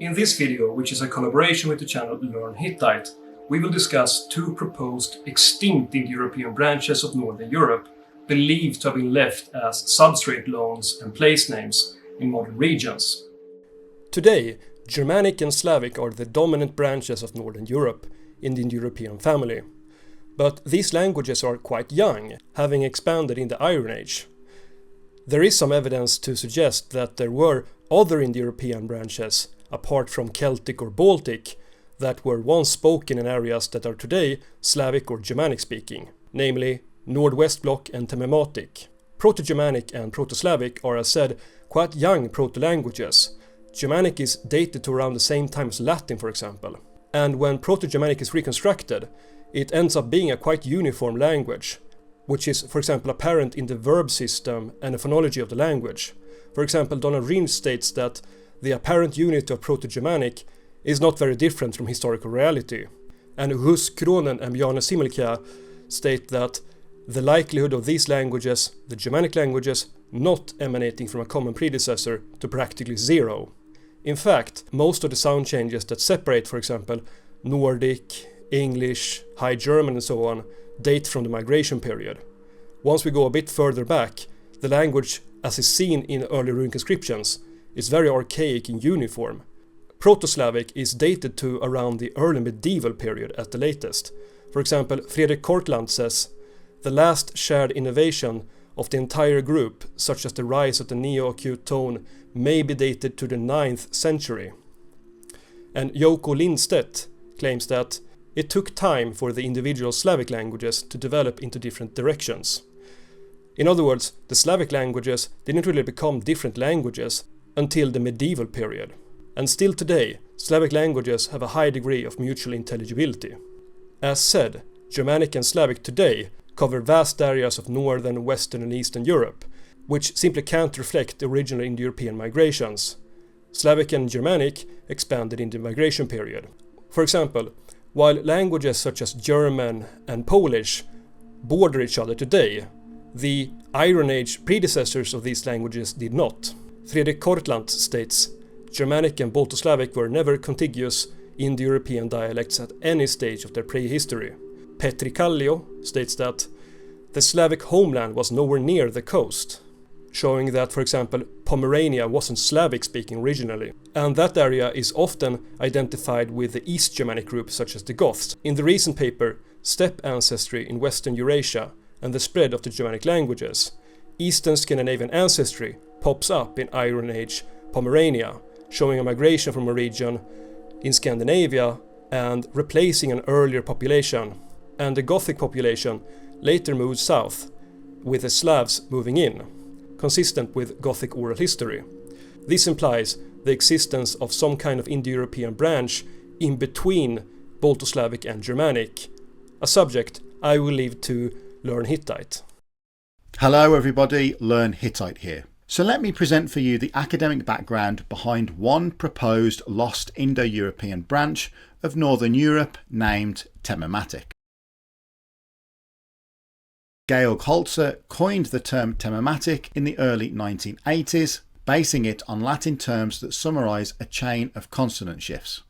In this video, which is a collaboration with the channel Learn Hittite, we will discuss two proposed extinct Indo-European branches of Northern Europe, believed to have been left as substrate loans and place names in modern regions. Today, Germanic and Slavic are the dominant branches of Northern Europe in the Indo-European family. But these languages are quite young, having expanded in the Iron Age. There is some evidence to suggest that there were other Indo-European branches, apart from Celtic or Baltic, that were once spoken in areas that are today Slavic or Germanic speaking, namely Nordwestblock and Temematic. Proto-Germanic and proto-Slavic are, as said, quite young proto-languages. Germanic is dated to around the same time as Latin, for example. And when Proto-Germanic is reconstructed, it ends up being a quite uniform language, which is, for example, apparent in the verb system and the phonology of the language. For example, Donald Reen states that the apparent unity of Proto-Germanic is not very different from historical reality. And Hus Kronen and Bjarne Simmelkjær state that the likelihood of these languages, the Germanic languages, not emanating from a common predecessor to practically zero. In fact, most of the sound changes that separate, for example, Nordic, English, High German and so on, date from the migration period. Once we go a bit further back, the language, as is seen in early runic inscriptions, is very archaic and uniform. Proto-Slavic is dated to around the early medieval period at the latest. For example, Fredrik Kortlandt says, "The last shared innovation of the entire group, such as the rise of the neo-acute tone, may be dated to the 9th century." And Jouko Lindstedt claims that it took time for the individual Slavic languages to develop into different directions. In other words, the Slavic languages didn't really become different languages until the medieval period. And still today, Slavic languages have a high degree of mutual intelligibility. As said, Germanic and Slavic today cover vast areas of Northern, Western and Eastern Europe, which simply can't reflect the original Indo-European migrations. Slavic and Germanic expanded in the migration period. For example, while languages such as German and Polish border each other today, the Iron Age predecessors of these languages did not. Fredrik Kortlandt states, "Germanic and balto-Slavic were never contiguous Indo-European dialects at any stage of their prehistory." Petri Kallio states that the Slavic homeland was nowhere near the coast, showing that, for example, Pomerania wasn't Slavic-speaking originally, and that area is often identified with the East Germanic group such as the Goths. In the recent paper, Steppe Ancestry in Western Eurasia and the Spread of the Germanic Languages, Eastern Scandinavian ancestry pops up in Iron Age Pomerania, showing a migration from a region in Scandinavia and replacing an earlier population, and the Gothic population later moved south, with the Slavs moving in, consistent with Gothic oral history. This implies the existence of some kind of Indo-European branch in between Balto-Slavic and Germanic, a subject I will leave to Learn Hittite. Hello everybody, Learn Hittite here. So let me present for you the academic background behind one proposed lost Indo-European branch of Northern Europe named Temematic. Georg Holzer coined the term Temematic in the early 1980s, basing it on Latin terms that summarise a chain of consonant shifts.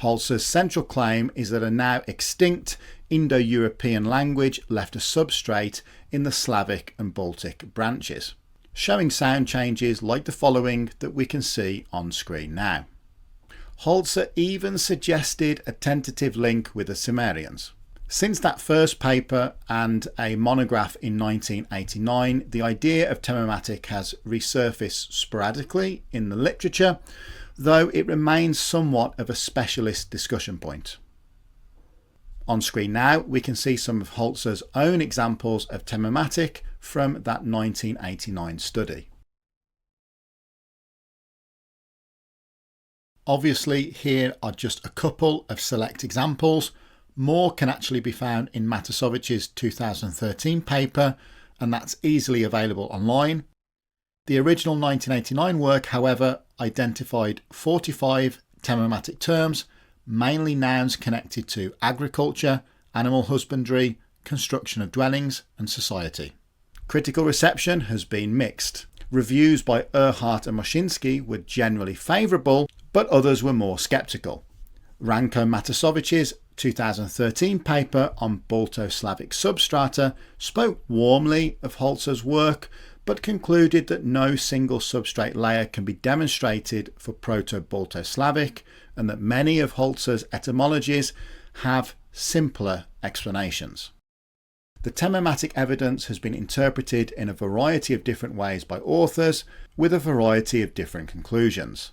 Holzer's central claim is that a now extinct Indo-European language left a substrate in the Slavic and Baltic branches, showing sound changes like the following that we can see on screen now. Holzer even suggested a tentative link with the Cimmerians. Since that first paper and a monograph in 1989, the idea of Temematic has resurfaced sporadically in the literature, though it remains somewhat of a specialist discussion point. On screen now, we can see some of Holzer's own examples of Temematic from that 1989 study. Obviously, here are just a couple of select examples. More can actually be found in Matusovic's 2013 paper, and that's easily available online. The original 1989 work, however, identified 45 Temematic terms, mainly nouns connected to agriculture, animal husbandry, construction of dwellings and society. Critical reception has been mixed. Reviews by Erhardt and Moshinsky were generally favourable, but others were more sceptical. Ranko Matasovic's 2013 paper on balto-slavic substrata spoke warmly of Holzer's work, but concluded that no single substrate layer can be demonstrated for proto-balto-slavic, and that many of Holzer's etymologies have simpler explanations. The Temematic evidence has been interpreted in a variety of different ways by authors, with a variety of different conclusions.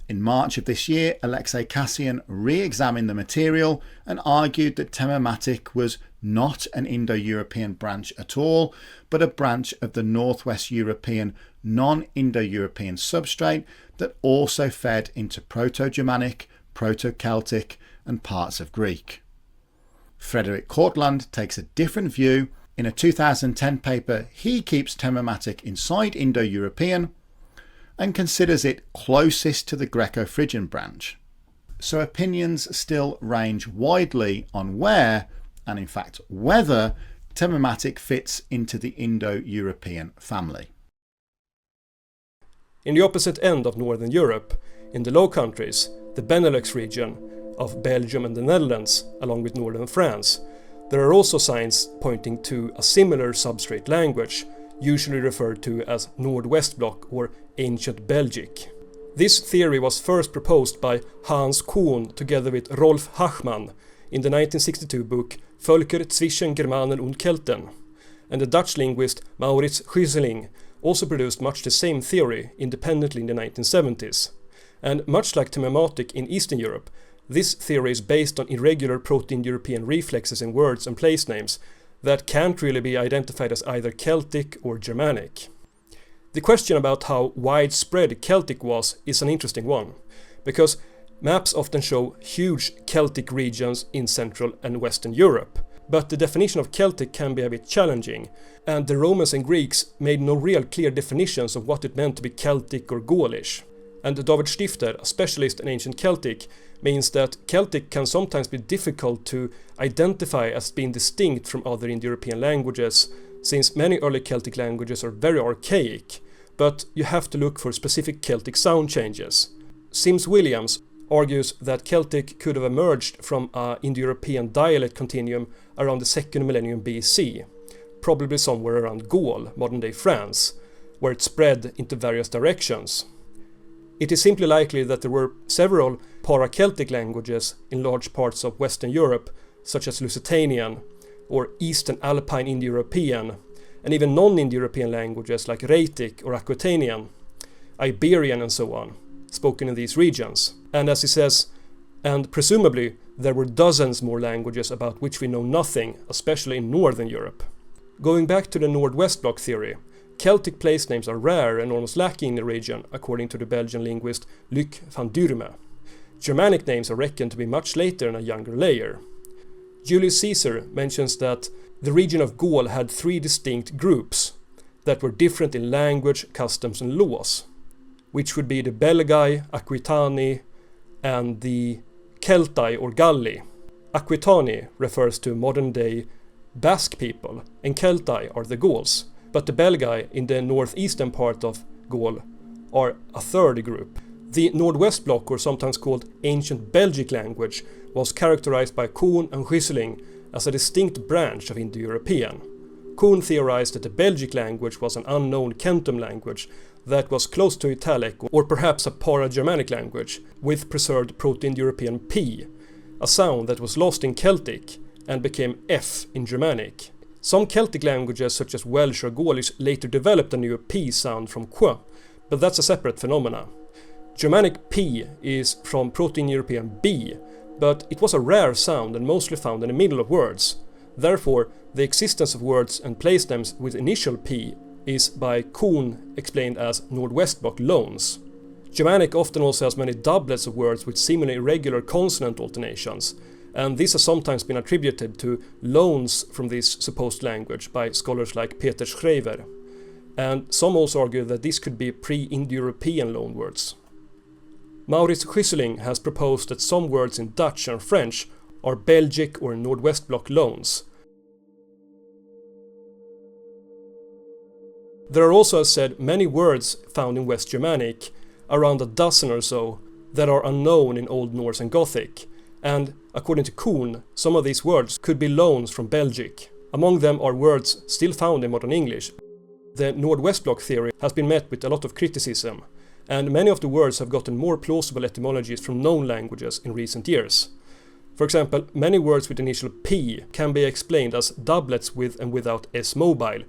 In March of this year, Alexei Kassian re-examined the material and argued that Temematic was not an Indo-European branch at all, but a branch of the Northwest European non-Indo-European substrate that also fed into Proto-Germanic, Proto-Celtic and parts of Greek. Frederick Kortland takes a different view. In a 2010 paper, he keeps Temematic inside Indo-European and considers it closest to the Greco-Phrygian branch. So opinions still range widely on where, and in fact whether, Temematic fits into the Indo-European family. In the opposite end of Northern Europe, in the Low Countries, the Benelux region of Belgium and the Netherlands, along with northern France, there are also signs pointing to a similar substrate language, usually referred to as Nordwestblock or Ancient Belgic. This theory was first proposed by Hans Kuhn together with Rolf Hachmann in the 1962 book Völker zwischen Germanen und Kelten, and the Dutch linguist Maurits Gysseling also produced much the same theory independently in the 1970s. And much like Temematic in Eastern Europe, this theory is based on irregular proto-Indo-European reflexes in words and place names that can't really be identified as either Celtic or Germanic. The question about how widespread Celtic was is an interesting one, because maps often show huge Celtic regions in Central and Western Europe, but the definition of Celtic can be a bit challenging, and the Romans and Greeks made no real clear definitions of what it meant to be Celtic or Gaulish. And David Stifter, a specialist in ancient Celtic, means that Celtic can sometimes be difficult to identify as being distinct from other Indo-European languages, since many early Celtic languages are very archaic, but you have to look for specific Celtic sound changes. Sims-Williams argues that Celtic could have emerged from an Indo-European dialect continuum around the 2nd millennium BC, probably somewhere around Gaul, modern-day France, where it spread into various directions. It is simply likely that there were several para-Celtic languages in large parts of Western Europe, such as Lusitanian or Eastern Alpine Indo-European, and even non-Indo-European languages like Raetic or Aquitanian, Iberian and so on, spoken in these regions. And as he says, and presumably there were dozens more languages about which we know nothing, especially in Northern Europe. Going back to the Nordwestblock theory, Celtic place names are rare and almost lacking in the region, according to the Belgian linguist Luc van Durme. Germanic names are reckoned to be much later in a younger layer. Julius Caesar mentions that the region of Gaul had 3 distinct groups that were different in language, customs and laws, which would be the Belgae, Aquitani and the Celtae or Galli. Aquitani refers to modern-day Basque people and Celtae are the Gauls, but the Belgae in the northeastern part of Gaul are a third group. The Nordwestblock, or sometimes called Ancient Belgic language, was characterized by Kuhn and Gysseling as a distinct branch of Indo-European. Kuhn theorized that the Belgic language was an unknown Kentum language that was close to Italic or perhaps a para-Germanic language with preserved Proto-Indo-European P, a sound that was lost in Celtic and became F in Germanic. Some Celtic languages such as Welsh or Gaulish later developed a new P sound from Qu, but that's a separate phenomena. Germanic P is from Proto-Indo-European B, but it was a rare sound and mostly found in the middle of words. Therefore, the existence of words and place names with initial P is by Kuhn explained as Nordwestblock loans. Germanic often also has many doublets of words with seemingly irregular consonant alternations, and this has sometimes been attributed to loans from this supposed language by scholars like Peter Schreiber. And some also argue that this could be pre-Indo-European loanwords. Maurits Gysseling has proposed that some words in Dutch and French are Belgic or Nordwestblock loans. There are also, as said, many words found in West Germanic, around a dozen or so, that are unknown in Old Norse and Gothic, and according to Kuhn, some of these words could be loans from Belgic. Among them are words still found in modern English. The Nordwestblock theory has been met with a lot of criticism, and many of the words have gotten more plausible etymologies from known languages in recent years. For example, many words with the initial P can be explained as doublets with and without S mobile,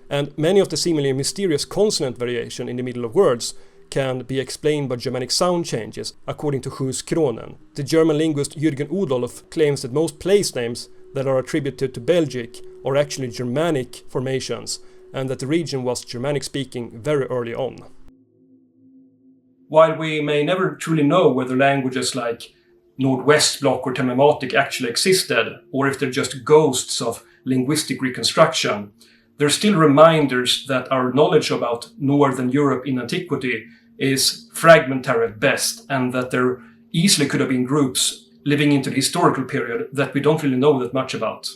and many of the seemingly mysterious consonant variation in the middle of words can be explained by Germanic sound changes, according to Guus Kronen. The German linguist Jürgen Udolf claims that most place names that are attributed to Belgic are actually Germanic formations, and that the region was Germanic-speaking very early on. While we may never truly know whether languages like Nordwestblock or Temematic actually existed, or if they're just ghosts of linguistic reconstruction, there are still reminders that our knowledge about Northern Europe in antiquity is fragmentary at best, and that there easily could have been groups living into the historical period that we don't really know that much about.